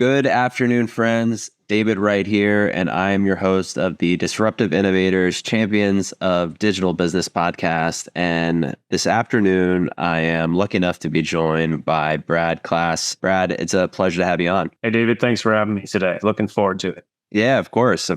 Good afternoon, friends. David Wright here, and I am your host of the Disruptive Innovators Champions of Digital Business podcast. And this afternoon, I am lucky enough to be joined by Brad Klaas. Brad, it's a pleasure to have you on. Hey, David, thanks for having me today. Looking forward to it. Yeah, of course.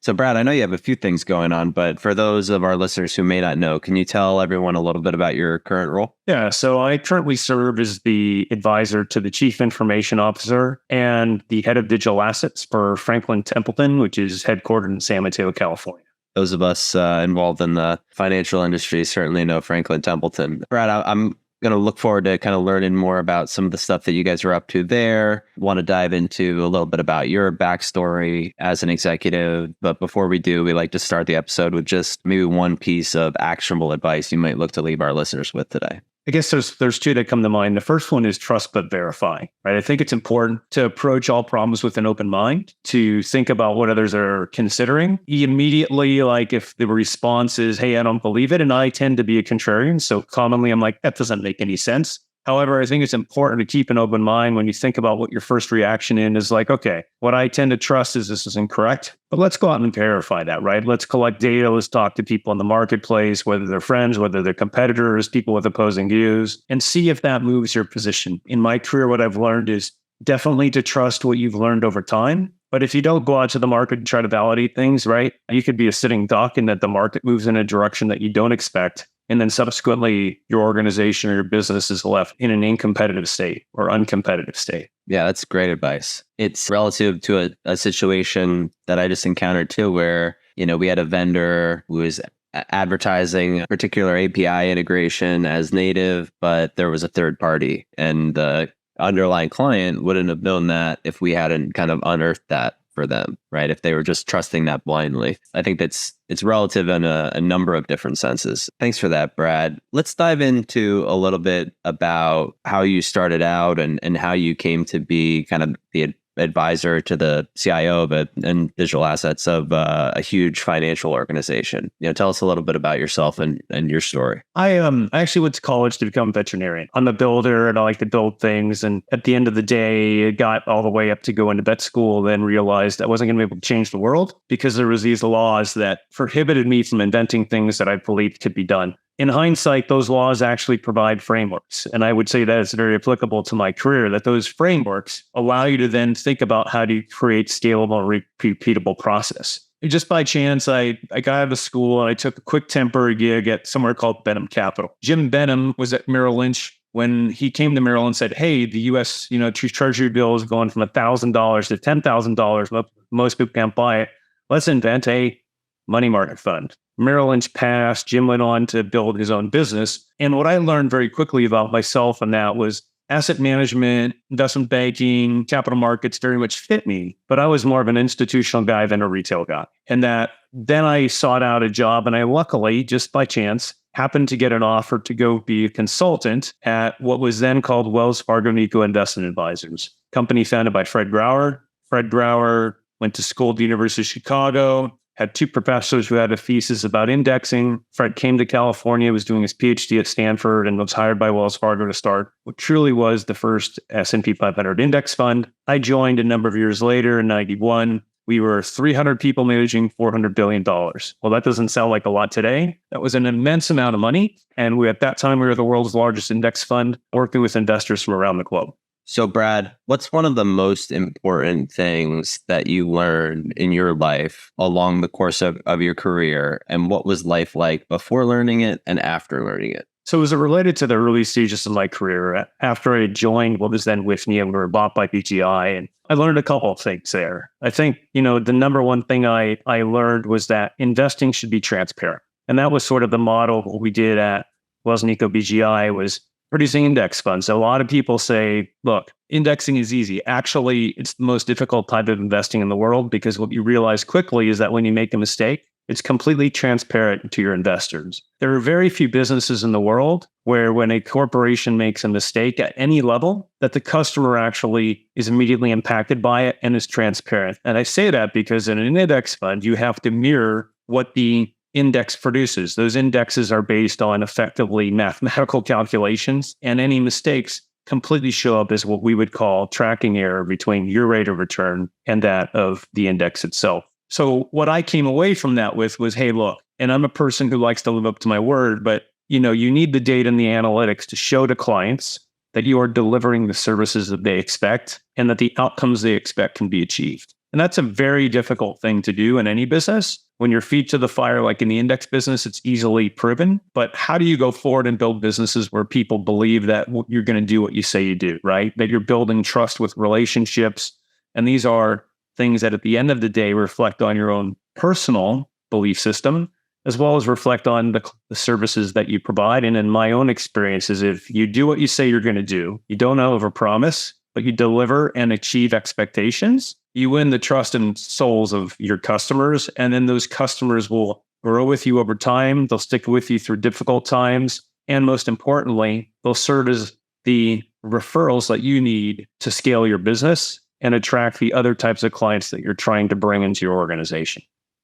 So, Brad, I know you have a few things going on, but for those of our listeners who may not know, can you tell everyone a little bit about your current role? Yeah, so I currently serve as the advisor to the Chief Information Officer and the head of digital assets for Franklin Templeton, which is headquartered in San Mateo, California. Those of us involved in the financial industry certainly know Franklin Templeton. Brad, I'm going to look forward to kind of learning more about some of the stuff that you guys are up to there. Want to dive into a little bit about your backstory as an executive. But before we do, we like to start the episode with just maybe one piece of actionable advice you might look to leave our listeners with today. I guess there's two that come to mind. The first one is trust but verify, right? I think it's important to approach all problems with an open mind, to think about what others are considering. Immediately, like if the response is, hey, I don't believe it, and I tend to be a contrarian, so commonly I'm like, that doesn't make any sense. However, I think it's important to keep an open mind when you think about what your first reaction is like, okay, what I tend to trust is this is incorrect, but let's go out and verify that, right? Let's collect data. Let's talk to people in the marketplace, whether they're friends, whether they're competitors, people with opposing views, and see if that moves your position. In my career, what I've learned is definitely to trust what you've learned over time. But if you don't go out to the market and try to validate things, right, you could be a sitting duck in that the market moves in a direction that you don't expect. And then subsequently, your organization or your business is left in an incompetitive state or uncompetitive state. Yeah, that's great advice. It's relative to a situation that I just encountered too, where, we had a vendor who was advertising a particular API integration as native, but there was a third party. And the underlying client wouldn't have known that if we hadn't kind of unearthed that for them, right? If they were just trusting that blindly. I think it's relative in a number of different senses. Thanks for that, Brad. Let's dive into a little bit about how you started out and how you came to be kind of the advisor to the CIO and digital assets of a huge financial organization. Tell us a little bit about yourself and your story. I actually went to college to become a veterinarian. I'm a builder and I like to build things. And at the end of the day, it got all the way up to go into vet school, then realized I wasn't going to be able to change the world because there was these laws that prohibited me from inventing things that I believed could be done. In hindsight, those laws actually provide frameworks. And I would say that it's very applicable to my career, that those frameworks allow you to then think about how to create scalable, repeatable process. Just by chance, I got out of school and I took a quick temporary gig at somewhere called Benham Capital. Jim Benham was at Merrill Lynch when he came to Merrill and said, hey, the U.S. Treasury bill is going from $1,000 to $10,000. Most people can't buy it. Let's invent a money market fund. Merrill Lynch passed. Jim went on to build his own business. And what I learned very quickly about myself and that was asset management, investment banking, capital markets very much fit me. But I was more of an institutional guy than a retail guy. And that then I sought out a job and I luckily, just by chance, happened to get an offer to go be a consultant at what was then called Wells Fargo Nico Investment Advisors, company founded by Fred Grauer. Fred Grauer went to school at the University of Chicago, had two professors who had a thesis about indexing. Fred came to California, was doing his PhD at Stanford, and was hired by Wells Fargo to start what truly was the first S&P 500 index fund. I joined a number of years later in 91. We were 300 people managing $400 billion. Well, that doesn't sound like a lot today. That was an immense amount of money. And at that time, we were the world's largest index fund, working with investors from around the globe. So, Brad, what's one of the most important things that you learned in your life along the course of your career? And what was life like before learning it and after learning it? So as it related to the early stages of my career, after I joined what was then Whitney and we were bought by BGI, and I learned a couple of things there. I think, the number one thing I learned was that investing should be transparent. And that was sort of the model of what we did at Wells Nico BGI was producing index funds. So a lot of people say, look, indexing is easy. Actually, it's the most difficult type of investing in the world because what you realize quickly is that when you make a mistake, it's completely transparent to your investors. There are very few businesses in the world where when a corporation makes a mistake at any level, that the customer actually is immediately impacted by it and is transparent. And I say that because in an index fund, you have to mirror what the index produces. Those indexes are based on effectively mathematical calculations, and any mistakes completely show up as what we would call tracking error between your rate of return and that of the index itself. So what I came away from that with was, hey, look, and I'm a person who likes to live up to my word, but you need the data and the analytics to show to clients that you are delivering the services that they expect and that the outcomes they expect can be achieved. And that's a very difficult thing to do in any business. When your feet to the fire, like in the index business, it's easily proven. But how do you go forward and build businesses where people believe that you're going to do what you say you do, right? That you're building trust with relationships. And these are things that at the end of the day reflect on your own personal belief system, as well as reflect on the services that you provide. And in my own experiences, if you do what you say you're going to do, you don't overpromise, but you deliver and achieve expectations, you win the trust and souls of your customers. And then those customers will grow with you over time. They'll stick with you through difficult times. And most importantly, they'll serve as the referrals that you need to scale your business and attract the other types of clients that you're trying to bring into your organization.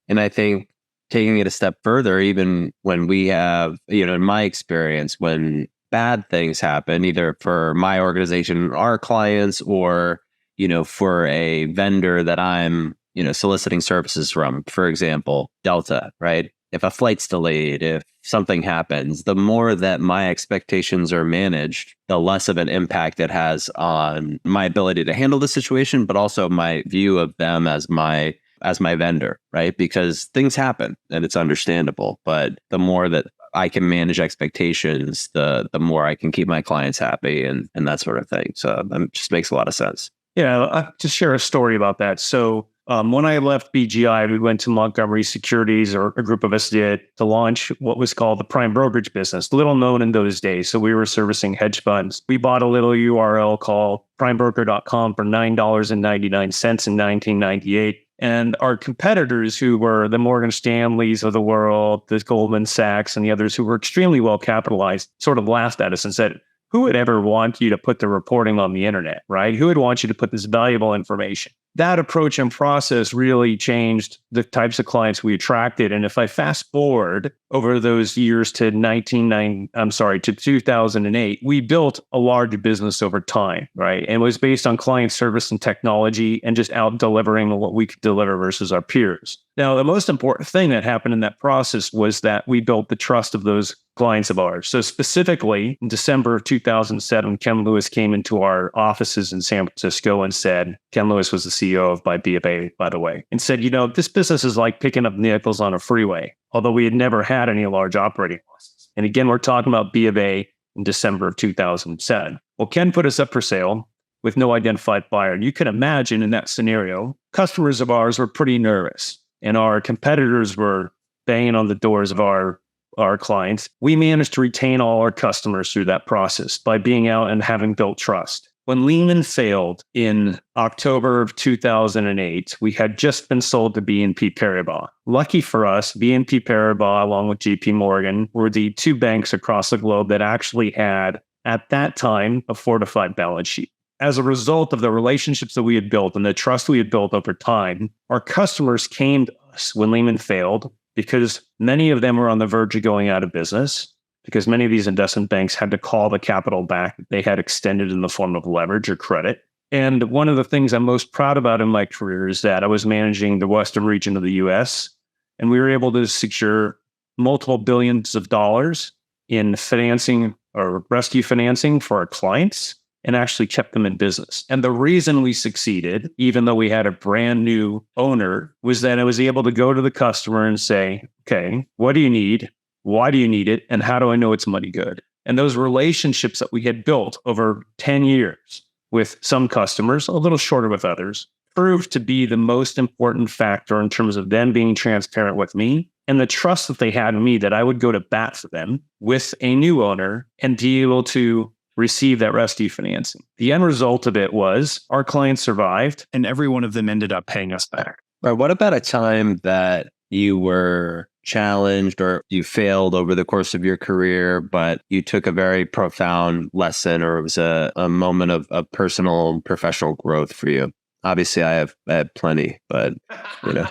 And I think taking it a step further, even when we have, in my experience, when bad things happen, either for my organization, our clients, or, for a vendor that I'm, soliciting services from, for example, Delta, right? If a flight's delayed, if something happens, the more that my expectations are managed, the less of an impact it has on my ability to handle the situation, but also my view of them as my vendor, right? Because things happen and it's understandable, but the more that I can manage expectations, the more I can keep my clients happy and that sort of thing. So it just makes a lot of sense. Yeah, I'll just share a story about that. So when I left BGI, we went to Montgomery Securities, or a group of us did, to launch what was called the prime brokerage business, little known in those days. So we were servicing hedge funds. We bought a little URL called primebroker.com for $9.99 in 1998. And our competitors, who were the Morgan Stanleys of the world, the Goldman Sachs, and the others who were extremely well capitalized, sort of laughed at us and said, who would ever want you to put the reporting on the internet, right? Who would want you to put this valuable information? That approach and process really changed the types of clients we attracted. And if I fast forward over those years to 2008, we built a large business over time, right? And it was based on client service and technology and just out delivering what we could deliver versus our peers. Now, the most important thing that happened in that process was that we built the trust of those clients of ours. So specifically, in December of 2007, Ken Lewis came into our offices in San Francisco and said, Ken Lewis was the CEO of BofA, by the way, and said, this business is like picking up nickels on a freeway, although we had never had any large operating losses. And again, we're talking about BofA in December of 2007. Well, Ken put us up for sale with no identified buyer. And you can imagine in that scenario, customers of ours were pretty nervous and our competitors were banging on the doors of our clients. We managed to retain all our customers through that process by being out and having built trust. When Lehman failed in October of 2008, we had just been sold to BNP Paribas. Lucky for us, BNP Paribas, along with JP Morgan, were the two banks across the globe that actually had, at that time, a fortified balance sheet. As a result of the relationships that we had built and the trust we had built over time, our customers came to us when Lehman failed because many of them were on the verge of going out of business, because many of these investment banks had to call the capital back that they had extended in the form of leverage or credit. And one of the things I'm most proud about in my career is that I was managing the western region of the US, and we were able to secure multiple billions of dollars in financing or rescue financing for our clients, and actually kept them in business. And the reason we succeeded, even though we had a brand new owner, was that I was able to go to the customer and say, okay, what do you need? Why do you need it? And how do I know it's money good? And those relationships that we had built over 10 years with some customers, a little shorter with others, proved to be the most important factor in terms of them being transparent with me and the trust that they had in me that I would go to bat for them with a new owner and be able to receive that rescue financing. The end result of it was our clients survived, and every one of them ended up paying us back. Or what about a time that you were challenged or you failed over the course of your career, but you took a very profound lesson, or it was a moment of personal and professional growth for you? Obviously, I have plenty, but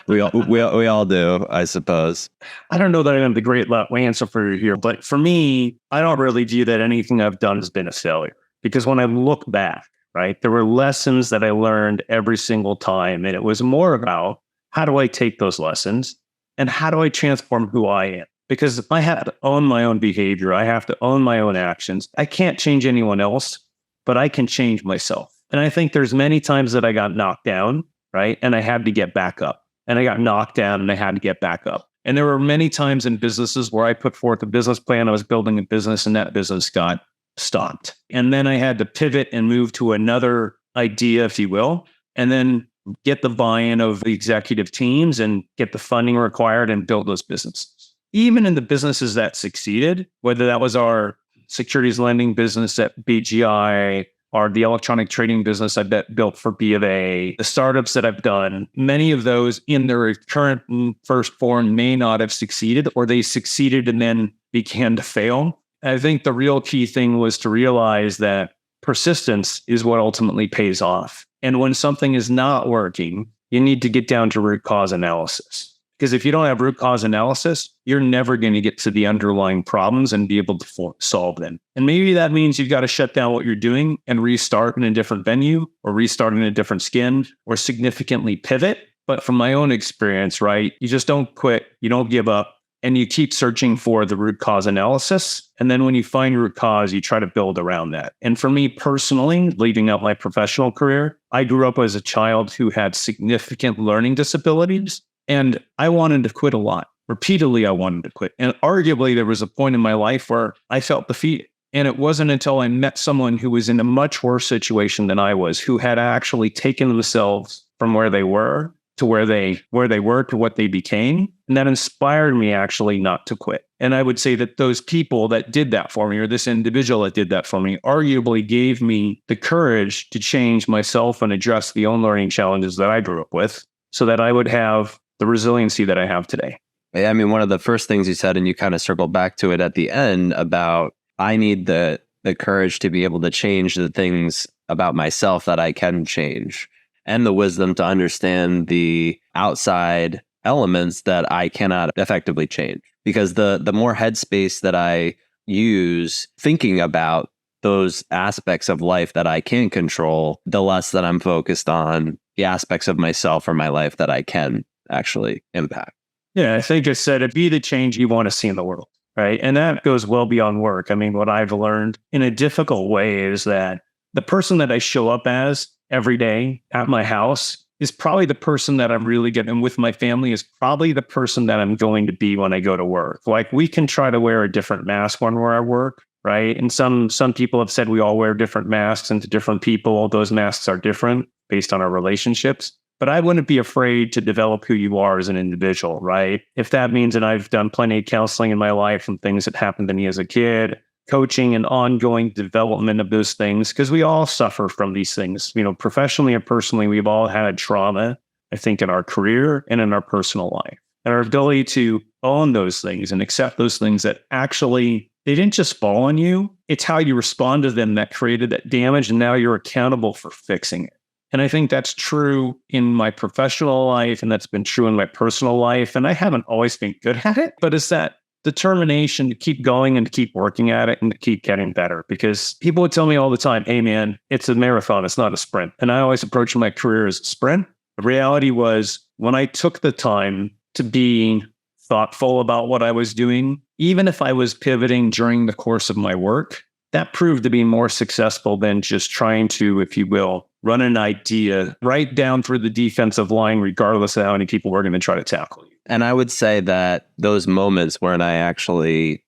we all do, I suppose. I don't know that I have the great answer for you here, but for me, I don't really view that anything I've done has been a failure, because when I look back, right, there were lessons that I learned every single time. And it was more about how do I take those lessons and how do I transform who I am? Because I have to own my own behavior. I have to own my own actions. I can't change anyone else, but I can change myself. And I think there's many times that I got knocked down, right? And I had to get back up. And I got knocked down and I had to get back up. And there were many times in businesses where I put forth a business plan. I was building a business and that business got stopped. And then I had to pivot and move to another idea, if you will, and then get the buy-in of the executive teams and get the funding required and build those businesses. Even in the businesses that succeeded, whether that was our securities lending business at BGI or the electronic trading business I built for B of A, the startups that I've done, many of those in their current first form may not have succeeded, or they succeeded and then began to fail. I think the real key thing was to realize that persistence is what ultimately pays off. And when something is not working, you need to get down to root cause analysis. Because if you don't have root cause analysis, you're never going to get to the underlying problems and be able to solve them. And maybe that means you've got to shut down what you're doing and restart in a different venue or restart in a different skin or significantly pivot. But from my own experience, right, you just don't quit, you don't give up, and you keep searching for the root cause analysis. And then when you find root cause, you try to build around that. And for me personally, leading up my professional career, I grew up as a child who had significant learning disabilities. And I wanted to quit a lot. Repeatedly, I wanted to quit. And arguably, there was a point in my life where I felt defeated. And it wasn't until I met someone who was in a much worse situation than I was, who had actually taken themselves from where they were to where they were to what they became. And that inspired me actually not to quit. And I would say that those people that did that for me, or this individual that did that for me, arguably gave me the courage to change myself and address the own learning challenges that I grew up with so that I would have the resiliency that I have today. I mean, one of the first things you said, and you kind of circled back to it at the end about I need the courage to be able to change the things about myself that I can change, and the wisdom to understand the outside elements that I cannot effectively change. Because the more headspace that I use thinking about those aspects of life that I can control, the less that I'm focused on the aspects of myself or my life that I can actually impact. Yeah, I think I said it, be the change you want to see in the world, right? And that goes well beyond work. I mean, what I've learned in a difficult way is that the person that I show up as every day at my house is probably the person that I'm really getting, and with my family is probably the person that I'm going to be when I go to work. Like, we can try to wear a different mask when we're at work, right? And some people have said we all wear different masks and to different people. Those masks are different based on our relationships. But I wouldn't be afraid to develop who you are as an individual, right? If that means that I've done plenty of counseling in my life from things that happened to me as a kid, coaching and ongoing development of those things, because we all suffer from these things, professionally or personally, we've all had trauma, I think, in our career and in our personal life. And our ability to own those things and accept those things that actually, they didn't just fall on you, it's how you respond to them that created that damage, and now you're accountable for fixing it. And I think that's true in my professional life, and that's been true in my personal life. And I haven't always been good at it, but it's that determination to keep going and to keep working at it and to keep getting better. Because people would tell me all the time, hey man, it's a marathon, it's not a sprint. And I always approach my career as a sprint. The reality was, when I took the time to be thoughtful about what I was doing, even if I was pivoting during the course of my work, that proved to be more successful than just trying to, if you will, run an idea right down through the defensive line, regardless of how many people were going to try to tackle you. And I would say that those moments when I actually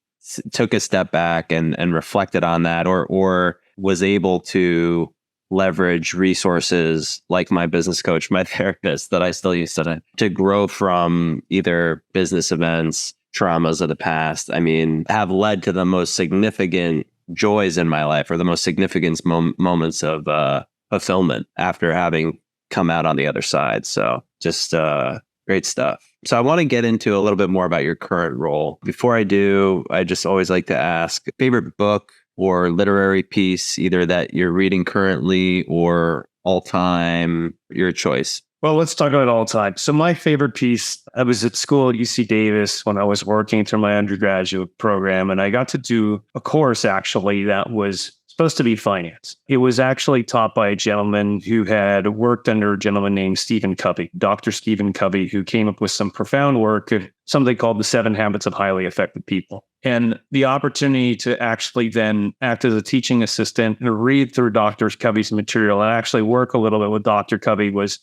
took a step back and reflected on that, or was able to leverage resources like my business coach, my therapist that I still use today, to grow from either business events, traumas of the past, have led to the most significant joys in my life, or the most significant moments of fulfillment after having come out on the other side. So just great stuff. So I want to get into a little bit more about your current role. Before I do, I just always like to ask, favorite book or literary piece, either that you're reading currently or all time, your choice. Well, let's talk about all time. So my favorite piece, I was at school at UC Davis when I was working through my undergraduate program, and I got to do a course actually that was supposed to be finance. It was actually taught by a gentleman who had worked under a gentleman named Stephen Covey, Dr. Stephen Covey, who came up with some profound work of something called the 7 Habits of Highly Effective People. And the opportunity to actually then act as a teaching assistant and read through Dr. Covey's material and actually work a little bit with Dr. Covey was,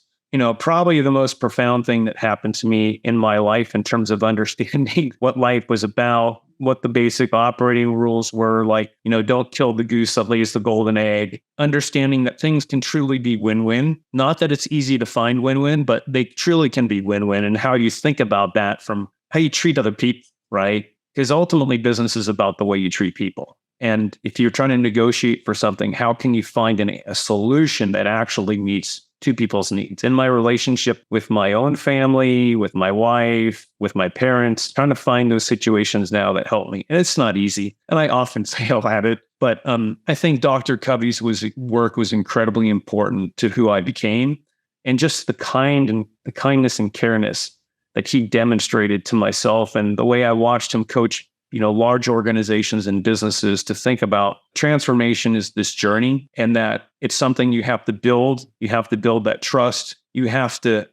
probably the most profound thing that happened to me in my life in terms of understanding what life was about, what the basic operating rules were, like, don't kill the goose that lays the golden egg, understanding that things can truly be win-win. Not that it's easy to find win-win, but they truly can be win-win. And how you think about that from how you treat other people, right? Because ultimately business is about the way you treat people. And if you're trying to negotiate for something, how can you find a solution that actually meets two people's needs? In my relationship with my own family, with my wife, with my parents, trying to find those situations now that help me. And it's not easy. And I often fail at it. But I think Dr. Covey's work was incredibly important to who I became. And just the kindness and careness that he demonstrated to myself, and the way I watched him coach large organizations and businesses to think about transformation is this journey, and that it's something you have to build. You have to build that trust.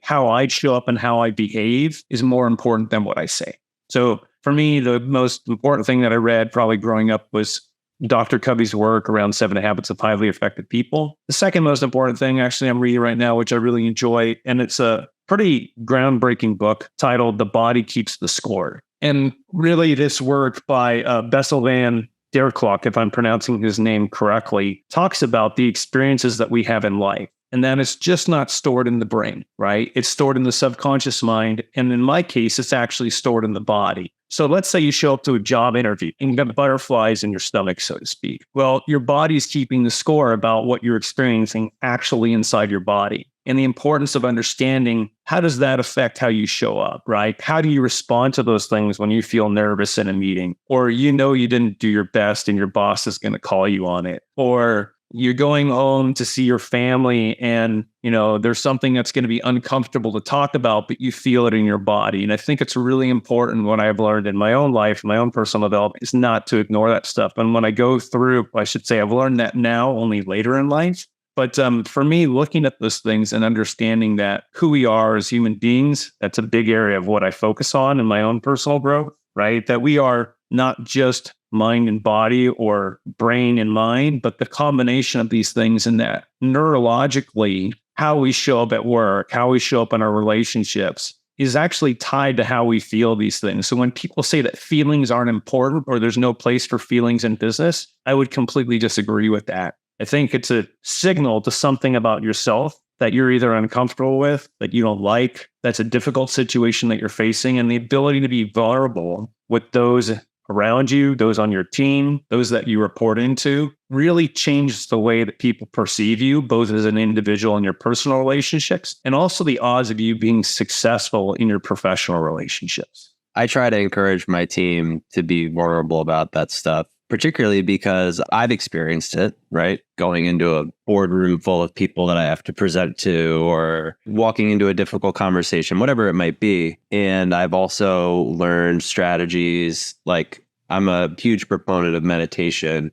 How I show up and how I behave is more important than what I say. So for me, the most important thing that I read probably growing up was Dr. Covey's work around 7 Habits of Highly Effective People. The second most important thing, actually, I'm reading right now, which I really enjoy, and it's a pretty groundbreaking book titled The Body Keeps the Score. And really, this work by Bessel van der Kolk, if I'm pronouncing his name correctly, talks about the experiences that we have in life. And that it's just not stored in the brain, right? It's stored in the subconscious mind. And in my case, it's actually stored in the body. So let's say you show up to a job interview and you got butterflies in your stomach, so to speak. Well, your body's keeping the score about what you're experiencing actually inside your body. And the importance of understanding, how does that affect how you show up, right? How do you respond to those things when you feel nervous in a meeting? Or you didn't do your best and your boss is going to call you on it. Or you're going home to see your family and, there's something that's going to be uncomfortable to talk about, but you feel it in your body. And I think it's really important, what I've learned in my own life, my own personal development, is not to ignore that stuff. And when I go through, I should say I've learned that now only later in life. But for me, looking at those things and understanding that who we are as human beings, that's a big area of what I focus on in my own personal growth, right? That we are not just mind and body or brain and mind, but the combination of these things, and that neurologically, how we show up at work, how we show up in our relationships is actually tied to how we feel these things. So when people say that feelings aren't important or there's no place for feelings in business, I would completely disagree with that. I think it's a signal to something about yourself that you're either uncomfortable with, that you don't like, that's a difficult situation that you're facing, and the ability to be vulnerable with those around you, those on your team, those that you report into, really changes the way that people perceive you, both as an individual in your personal relationships, and also the odds of you being successful in your professional relationships. I try to encourage my team to be vulnerable about that stuff, particularly because I've experienced it, right? Going into a boardroom full of people that I have to present to, or walking into a difficult conversation, whatever it might be. And I've also learned strategies, like I'm a huge proponent of meditation,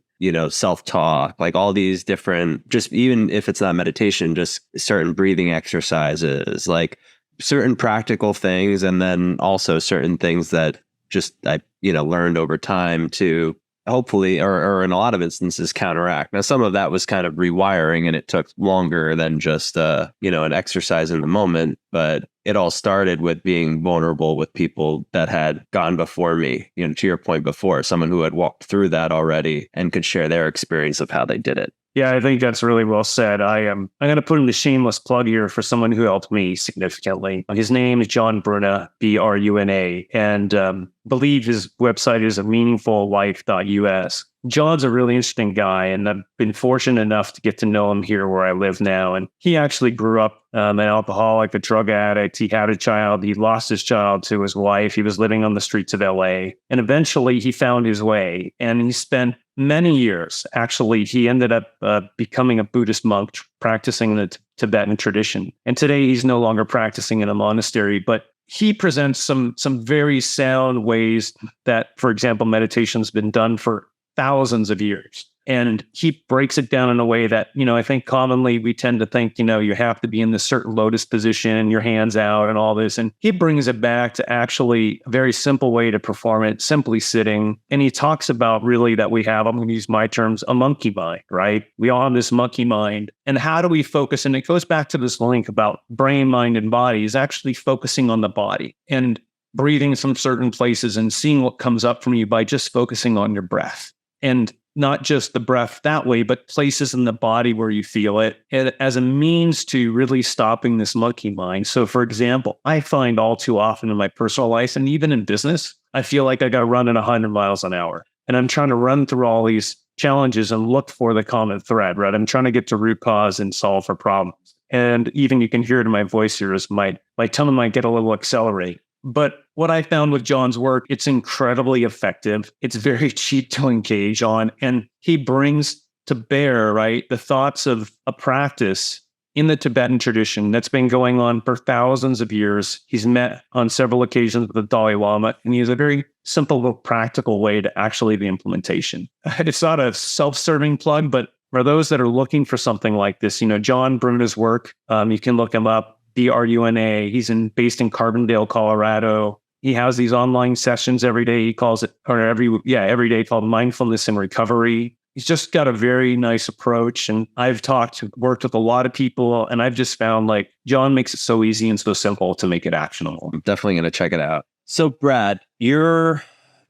self-talk, like all these different, just even if it's not meditation, just certain breathing exercises, like certain practical things. And then also certain things that just I, learned over time to hopefully, or in a lot of instances, counteract. Now, some of that was kind of rewiring, and it took longer than just, an exercise in the moment. But it all started with being vulnerable with people that had gone before me, to your point before, someone who had walked through that already and could share their experience of how they did it. Yeah, I think that's really well said. I'm going to put in the shameless plug here for someone who helped me significantly. His name is John Bruna, Bruna, and believe his website is meaningfullife.us. John's a really interesting guy, and I've been fortunate enough to get to know him here where I live now. And he actually grew up an alcoholic, a drug addict. He had a child. He lost his child to his wife. He was living on the streets of LA. And eventually he found his way, and he spent many years. Actually, he ended up becoming a Buddhist monk, practicing the Tibetan tradition. And today he's no longer practicing in a monastery, but he presents some very sound ways that, for example, meditation's been done for thousands of years. And he breaks it down in a way that, I think commonly we tend to think, you have to be in this certain lotus position, your hands out and all this. And he brings it back to actually a very simple way to perform it, simply sitting. And he talks about really that we have, I'm going to use my terms, a monkey mind, right? We all have this monkey mind. And how do we focus? And it goes back to this link about brain, mind, and body, is actually focusing on the body and breathing from certain places and seeing what comes up from you by just focusing on your breath. And not just the breath that way, but places in the body where you feel it, and as a means to really stopping this monkey mind. So for example, I find all too often in my personal life and even in business, I feel like I got to run at 100 miles an hour. And I'm trying to run through all these challenges and look for the common thread, right? I'm trying to get to root cause and solve for problems. And even you can hear it in my voice here is my tongue might get a little accelerated. But what I found with John's work, it's incredibly effective. It's very cheap to engage on. And he brings to bear, right, the thoughts of a practice in the Tibetan tradition that's been going on for thousands of years. He's met on several occasions with the Dalai Lama, and he has a very simple, practical way to actually the implementation. It's not a self-serving plug, but for those that are looking for something like this, John Bruna's work, you can look him up. Bruna. He's based in Carbondale, Colorado. He has these online sessions every day. He calls it, every day called Mindfulness and Recovery. He's just got a very nice approach. And I've worked with a lot of people, and I've just found like John makes it so easy and so simple to make it actionable. I'm definitely going to check it out. So Brad, you're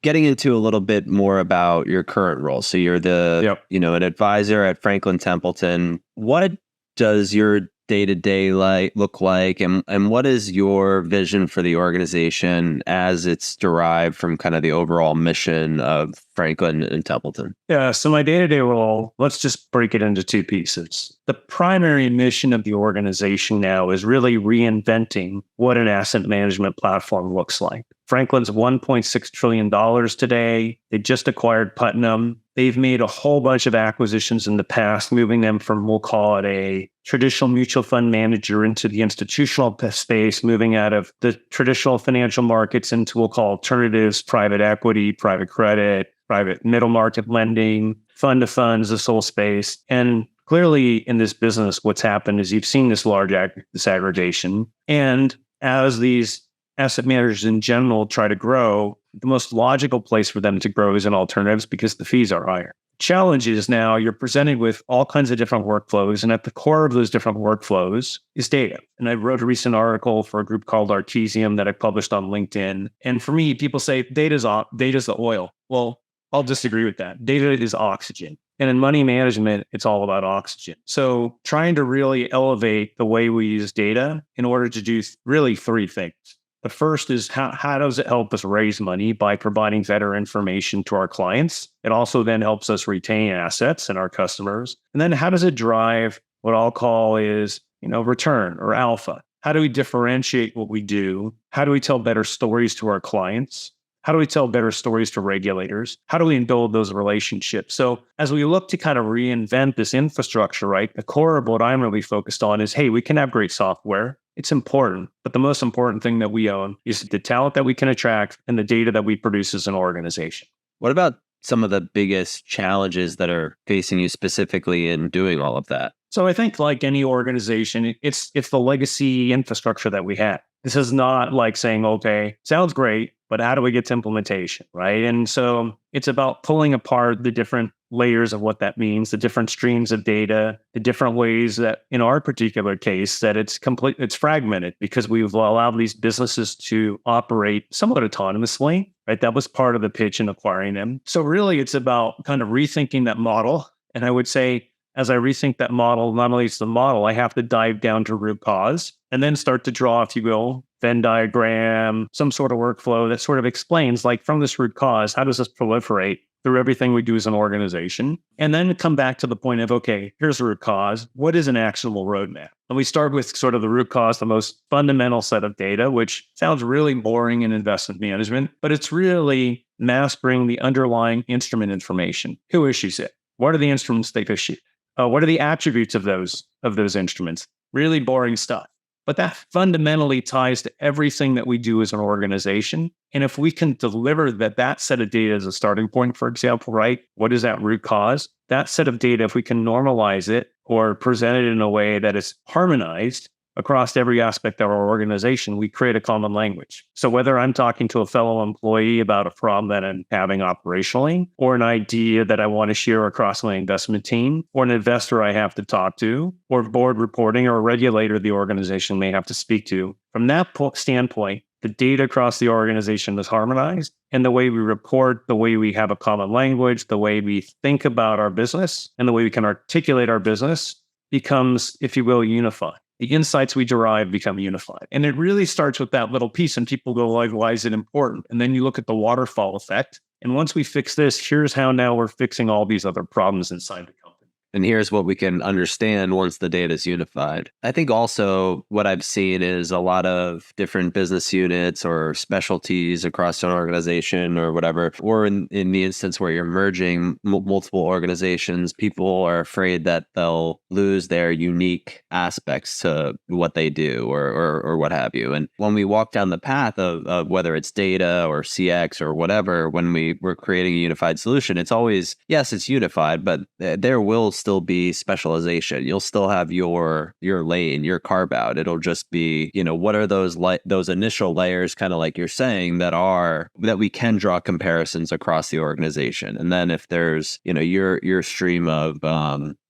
getting into a little bit more about your current role. So you're an advisor at Franklin Templeton. What does your day-to-day look like, and what is your vision for the organization as it's derived from kind of the overall mission of Franklin and Templeton? Yeah, so my day-to-day role, let's just break it into two pieces. The primary mission of the organization now is really reinventing what an asset management platform looks like. Franklin's $1.6 trillion today. They just acquired Putnam. They've made a whole bunch of acquisitions in the past, moving them from, we'll call it a traditional mutual fund manager into the institutional space, moving out of the traditional financial markets into, we'll call alternatives, private equity, private credit, private middle market lending, fund of funds, this whole space. And clearly in this business, what's happened is you've seen this large disaggregation. And as these asset managers in general try to grow, the most logical place for them to grow is in alternatives because the fees are higher. Challenge is now you're presented with all kinds of different workflows, and at the core of those different workflows is data. And I wrote a recent article for a group called Artesium that I published on LinkedIn. And for me, people say data's the oil. Well, I'll disagree with that. Data is oxygen. And in money management, it's all about oxygen. So trying to really elevate the way we use data in order to do really three things. The first is how does it help us raise money by providing better information to our clients? It also then helps us retain assets and our customers. And then how does it drive what I'll call is, return or alpha? How do we differentiate what we do? How do we tell better stories to our clients? How do we tell better stories to regulators? How do we build those relationships? So as we look to kind of reinvent this infrastructure, right, the core of what I'm really focused on is, hey, we can have great software. It's important, but the most important thing that we own is the talent that we can attract and the data that we produce as an organization. What about some of the biggest challenges that are facing you specifically in doing all of that? So I think like any organization, it's the legacy infrastructure that we have. This is not like saying, okay, sounds great, but how do we get to implementation, right? And so it's about pulling apart the different layers of what that means, the different streams of data, the different ways that in our particular case that it's fragmented because we've allowed these businesses to operate somewhat autonomously, right? That was part of the pitch in acquiring them. So really it's about kind of rethinking that model. And I would say, as I rethink that model, not only is the model, I have to dive down to root cause and then start to draw, if you will, Venn diagram, some sort of workflow that sort of explains, like from this root cause, how does this proliferate through everything we do as an organization? And then come back to the point of, okay, here's the root cause. What is an actionable roadmap? And we start with sort of the root cause, the most fundamental set of data, which sounds really boring in investment management, but it's really mastering the underlying instrument information. Who issues it? What are the instruments they've issued? What are the attributes of those instruments? Really boring stuff. But that fundamentally ties to everything that we do as an organization. And if we can deliver that set of data as a starting point, for example, right? What is that root cause? that set of data, if we can normalize it or present it in a way that is harmonized across every aspect of our organization, we create a common language. So whether I'm talking to a fellow employee about a problem that I'm having operationally, or an idea that I want to share across my investment team, or an investor I have to talk to, or board reporting, or a regulator the organization may have to speak to, from that standpoint, the data across the organization is harmonized, and the way we report, the way we have a common language, the way we think about our business, and the way we can articulate our business becomes, if you will, unified. The insights we derive become unified. And it really starts with that little piece. And people go like, why is it important? And then you look at the waterfall effect. And once we fix this, here's how now we're fixing all these other problems inside the company. And here's what we can understand once the data is unified. I think also what I've seen is a lot of different business units or specialties across an organization or whatever, or in the instance where you're merging multiple organizations, people are afraid that they'll lose their unique aspects to what they do or what have you. And when we walk down the path of whether it's data or CX or whatever, when we're creating a unified solution, it's always, yes, it's unified, but there will still be specialization. You'll still have your lane, your carve out. It'll just be, what are those initial layers, kind of like you're saying, that we can draw comparisons across the organization. And then if there's, your stream of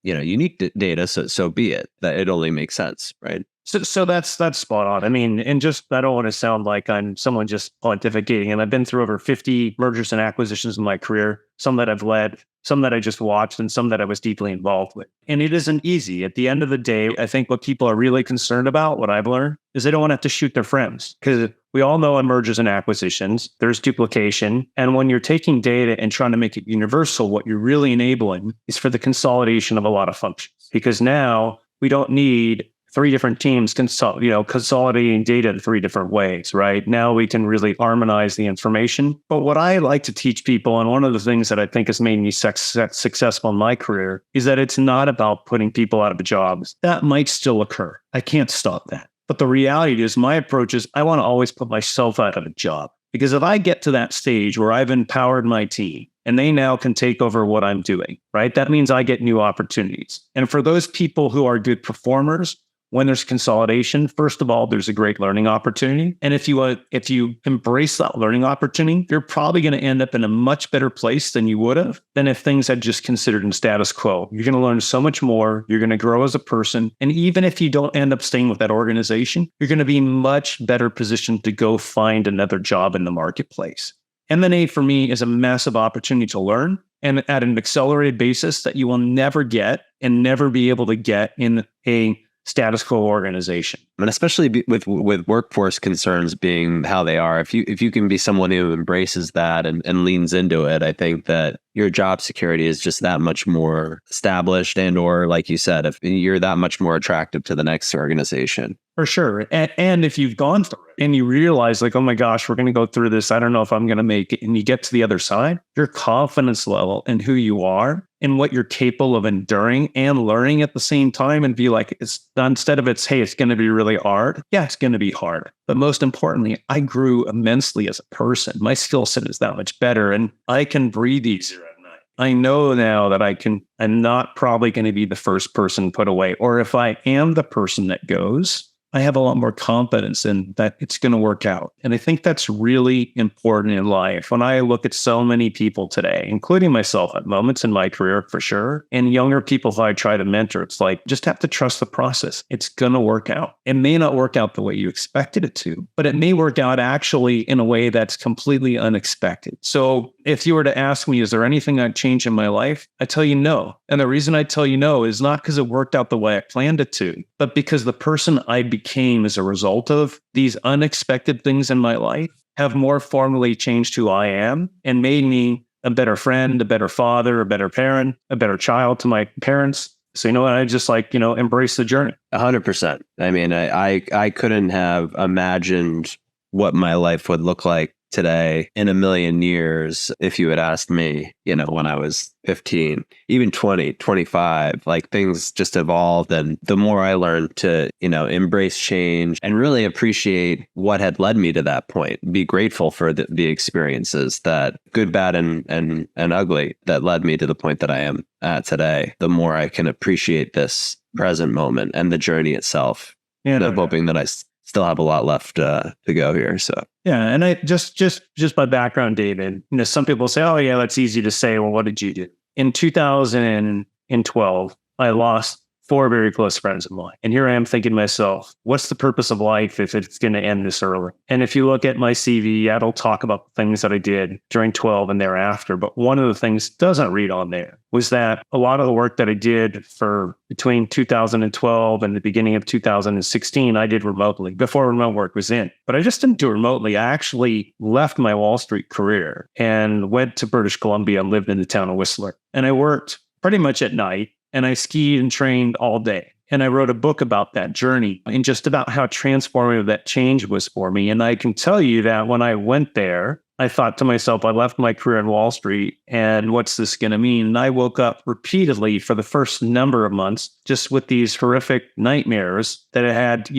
unique data, so be it. That it only makes sense, right? So that's spot on. I mean, and just, I don't want to sound like I'm someone just pontificating, and I've been through over 50 mergers and acquisitions in my career, some that I've led, some that I just watched, and some that I was deeply involved with. And it isn't easy. At the end of the day, I think what people are really concerned about, what I've learned, is they don't want to have to shoot their friends. Because we all know in mergers and acquisitions, there's duplication. And when you're taking data and trying to make it universal, what you're really enabling is for the consolidation of a lot of functions. Because now we don't need 3 different teams consolidating data in 3 different ways, right? Now we can really harmonize the information. But what I like to teach people, and one of the things that I think has made me successful in my career, is that it's not about putting people out of jobs. That might still occur. I can't stop that. But the reality is, my approach is I want to always put myself out of a job. Because if I get to that stage where I've empowered my team and they now can take over what I'm doing, right? That means I get new opportunities. And for those people who are good performers, when there's consolidation, first of all, there's a great learning opportunity. And if you embrace that learning opportunity, you're probably going to end up in a much better place than you would have than if things had just considered in status quo. You're going to learn so much more. You're going to grow as a person. And even if you don't end up staying with that organization, you're going to be much better positioned to go find another job in the marketplace. M&A for me is a massive opportunity to learn, and at an accelerated basis that you will never get and never be able to get in a status quo organization. And especially with workforce concerns being how they are, if you can be someone who embraces that and leans into it, I think that your job security is just that much more established, and or like you said, if you're that much more attractive to the next organization. For sure. And if you've gone through it and you realize like, oh my gosh, we're going to go through this, I don't know if I'm going to make it, and you get to the other side, your confidence level in who you are and what you're capable of enduring and learning at the same time, and be like, instead of hey, it's going to be really hard. Yeah, it's going to be hard. But most importantly, I grew immensely as a person. My skill set is that much better, and I can breathe easier at night. I know now that I'm not probably going to be the first person put away, or if I am the person that goes, I have a lot more confidence in that it's going to work out. And I think that's really important in life. When I look at so many people today, including myself at moments in my career for sure, and younger people who I try to mentor, it's like, just have to trust the process. It's going to work out. It may not work out the way you expected it to, but it may work out actually in a way that's completely unexpected. So if you were to ask me, is there anything I'd change in my life? I tell you no. And the reason I tell you no is not because it worked out the way I planned it to, but because the person I became as a result of these unexpected things in my life have more formally changed who I am and made me a better friend, a better father, a better parent, a better child to my parents. So, you know what? I just embrace the journey. 100%. I mean, I couldn't have imagined what my life would look like today in a million years if you had asked me, when I was 15, even 20, 25, like things just evolved. And the more I learned to, embrace change and really appreciate what had led me to that point, be grateful for the experiences that good, bad, and ugly that led me to the point that I am at today, the more I can appreciate this present moment and the journey itself. And I'm hoping that I still have a lot left to go here. So yeah, and I just my background, David. Some people say, "Oh, yeah, that's easy to say." Well, what did you do? In 2012, I lost 4 very close friends of mine, and here I am thinking to myself, "What's the purpose of life if it's going to end this early?" And if you look at my CV, it'll talk about the things that I did during 12 and thereafter. But one of the things it doesn't read on there was that a lot of the work that I did for between 2012 and the beginning of 2016, I did remotely before remote work was in. But I just didn't do it remotely. I actually left my Wall Street career and went to British Columbia and lived in the town of Whistler. And I worked pretty much at night, and I skied and trained all day. And I wrote a book about that journey and just about how transformative that change was for me. And I can tell you that when I went there, I thought to myself, I left my career in Wall Street, and what's this going to mean? And I woke up repeatedly for the first number of months just with these horrific nightmares that I had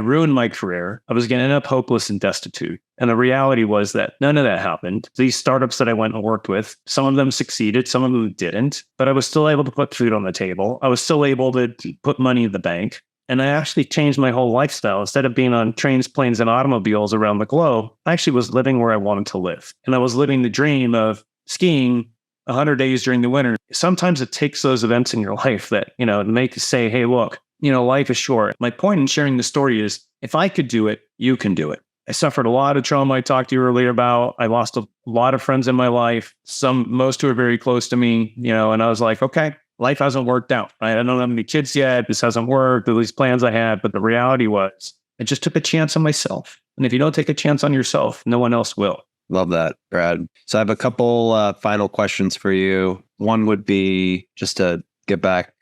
ruined my career. I was going to end up hopeless and destitute. And the reality was that none of that happened. These startups that I went and worked with, some of them succeeded, some of them didn't, but I was still able to put food on the table. I was still able to put money in the bank. And I actually changed my whole lifestyle. Instead of being on trains, planes, and automobiles around the globe, I actually was living where I wanted to live. And I was living the dream of skiing 100 days during the winter. Sometimes it takes those events in your life that, make you say, hey, look, life is short. My point in sharing the story is if I could do it, you can do it. I suffered a lot of trauma I talked to you earlier about. I lost a lot of friends in my life, most who are very close to me, and I was like, okay, life hasn't worked out. I don't have any kids yet. This hasn't worked. These plans I had. But the reality was I just took a chance on myself. And if you don't take a chance on yourself, no one else will. Love that, Brad. So I have a couple final questions for you. One would be just to get back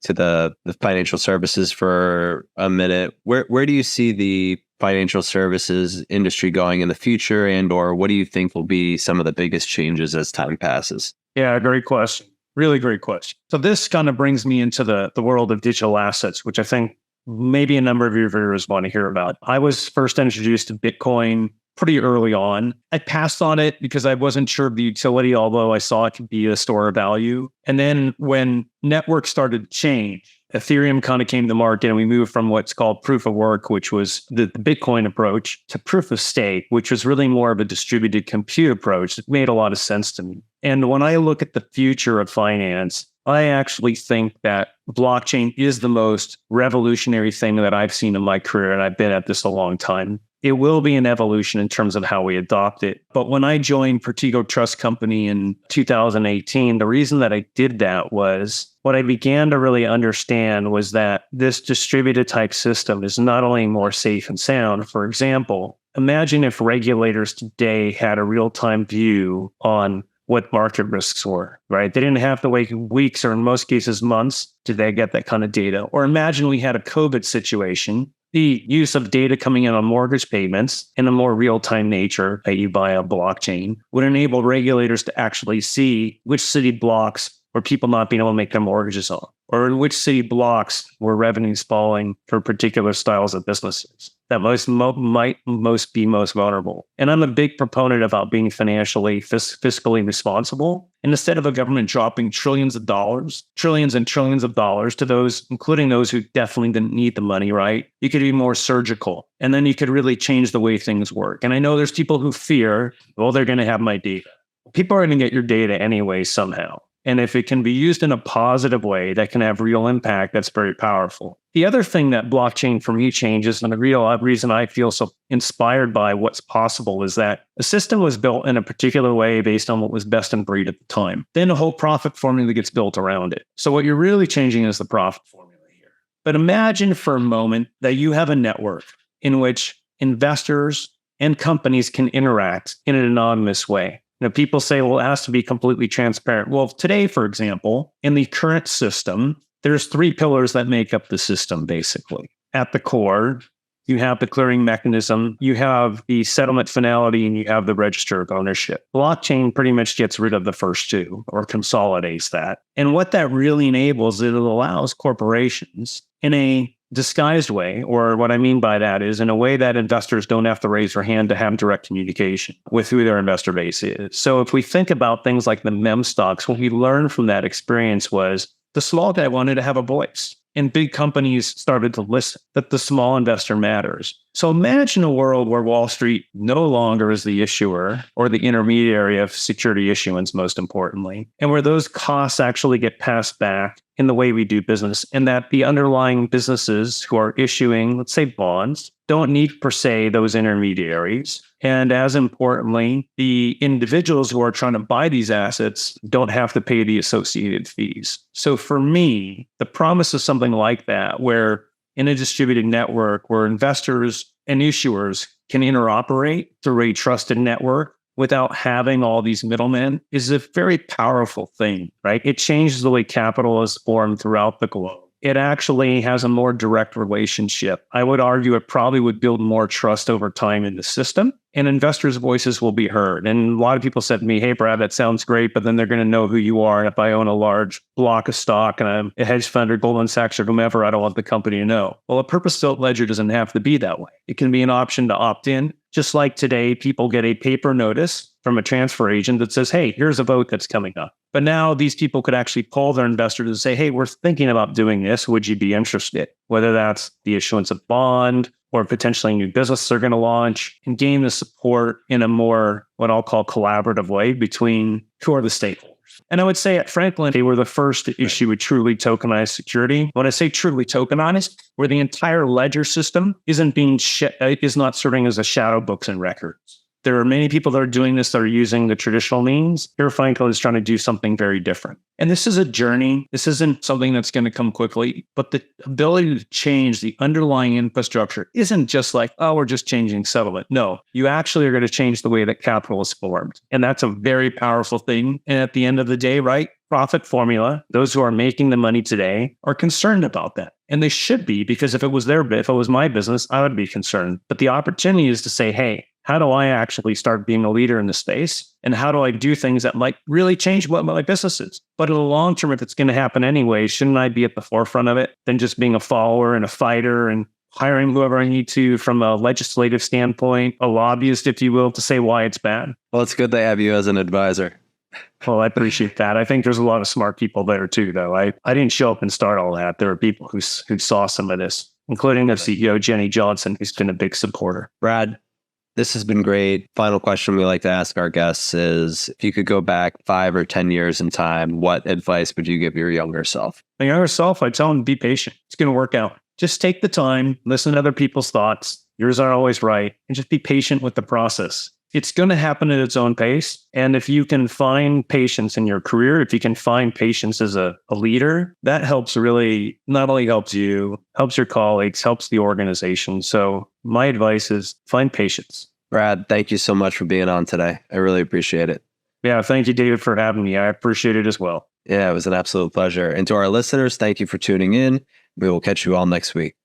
to the financial services for a minute. Where do you see the financial services industry going in the future, and or what do you think will be some of the biggest changes as time passes? Yeah, great question. Really great question. So this kind of brings me into the world of digital assets, which I think maybe a number of your viewers want to hear about. I was first introduced to Bitcoin pretty early on. I passed on it because I wasn't sure of the utility, although I saw it could be a store of value. And then when networks started to change, Ethereum kind of came to the market, and we moved from what's called proof of work, which was the Bitcoin approach, to proof of stake, which was really more of a distributed compute approach. It made a lot of sense to me. And when I look at the future of finance, I actually think that blockchain is the most revolutionary thing that I've seen in my career, and I've been at this a long time. It will be an evolution in terms of how we adopt it. But when I joined Pertigo Trust Company in 2018, the reason that I did that was what I began to really understand was that this distributed type system is not only more safe and sound. For example, imagine if regulators today had a real-time view on what market risks were, right? They didn't have to wait weeks or in most cases months to they get that kind of data. Or imagine we had a COVID situation. The use of data coming in on mortgage payments in a more real-time nature, i.e. via blockchain, would enable regulators to actually see which city blocks were people not being able to make their mortgages on, or in which city blocks were revenues falling for particular styles of businesses that might be most vulnerable. And I'm a big proponent about being financially, fiscally responsible. And instead of a government dropping trillions and trillions of dollars to those, including those who definitely didn't need the money, right? You could be more surgical. And then you could really change the way things work. And I know there's people who fear, well, they're going to have my data. People are going to get your data anyway somehow. And if it can be used in a positive way that can have real impact, that's very powerful. The other thing that blockchain for me changes, and the real reason I feel so inspired by what's possible, is that a system was built in a particular way based on what was best in breed at the time. Then a whole profit formula gets built around it. So what you're really changing is the profit formula here. But imagine for a moment that you have a network in which investors and companies can interact in an anonymous way. People say, well, it has to be completely transparent. Well, today, for example, in the current system, there's 3 pillars that make up the system, basically. At the core, you have the clearing mechanism, you have the settlement finality, and you have the register of ownership. Blockchain pretty much gets rid of the first two or consolidates that. And what that really enables, it allows corporations in a disguised way, or what I mean by that is in a way that investors don't have to raise their hand to have direct communication with who their investor base is. So if we think about things like the meme stocks, what we learned from that experience was the small guy wanted to have a voice. And big companies started to listen, that the small investor matters. So imagine a world where Wall Street no longer is the issuer or the intermediary of security issuance, most importantly, and where those costs actually get passed back in the way we do business, and that the underlying businesses who are issuing, let's say, bonds, don't need per se those intermediaries. And as importantly, the individuals who are trying to buy these assets don't have to pay the associated fees. So for me, the promise of something like that, where in a distributed network where investors and issuers can interoperate through a trusted network without having all these middlemen, is a very powerful thing, right? It changes the way capital is formed throughout the globe. It actually has a more direct relationship. I would argue it probably would build more trust over time in the system, and investors' voices will be heard. And a lot of people said to me, hey, Brad, that sounds great, but then they're going to know who you are. And if I own a large block of stock and I'm a hedge fund or Goldman Sachs or whomever, I don't want the company to know. Well, a purpose-built ledger doesn't have to be that way. It can be an option to opt in. Just like today, people get a paper notice from a transfer agent that says, hey, here's a vote that's coming up. But now these people could actually call their investors and say, hey, we're thinking about doing this. Would you be interested? Whether that's the issuance of bond or potentially new business they're going to launch, and gain the support in a more, what I'll call collaborative way between who are the stakeholders. And I would say at Franklin, they were the first to issue a truly tokenized security. When I say truly tokenized, where the entire ledger system is not serving as a shadow books and records. There are many people that are doing this that are using the traditional means. Here, Franklin is trying to do something very different. And this is a journey. This isn't something that's going to come quickly, but the ability to change the underlying infrastructure isn't just like, oh, we're just changing settlement. No, you actually are going to change the way that capital is formed. And that's a very powerful thing. And at the end of the day, right, profit formula, those who are making the money today are concerned about that. And they should be, because if it was my business, I would be concerned. But the opportunity is to say, hey, how do I actually start being a leader in the space? And how do I do things that might really change what my business is? But in the long term, if it's going to happen anyway, shouldn't I be at the forefront of it than just being a follower and a fighter and hiring whoever I need to from a legislative standpoint, a lobbyist, if you will, to say why it's bad? Well, it's good they have you as an advisor. Well, I appreciate that. I think there's a lot of smart people there too, though. I didn't show up and start all that. There are people who saw some of this, including the CEO, Jenny Johnson, who's been a big supporter. Brad, this has been great. Final question we like to ask our guests is, if you could go back 5 or 10 years in time, what advice would you give your younger self? My younger self, I'd tell him, be patient. It's going to work out. Just take the time, listen to other people's thoughts. Yours aren't always right. And just be patient with the process. It's going to happen at its own pace. And if you can find patience in your career, if you can find patience as a leader, that helps really, not only helps you, helps your colleagues, helps the organization. So my advice is find patience. Brad, thank you so much for being on today. I really appreciate it. Yeah, thank you, David, for having me. I appreciate it as well. Yeah, it was an absolute pleasure. And to our listeners, thank you for tuning in. We will catch you all next week.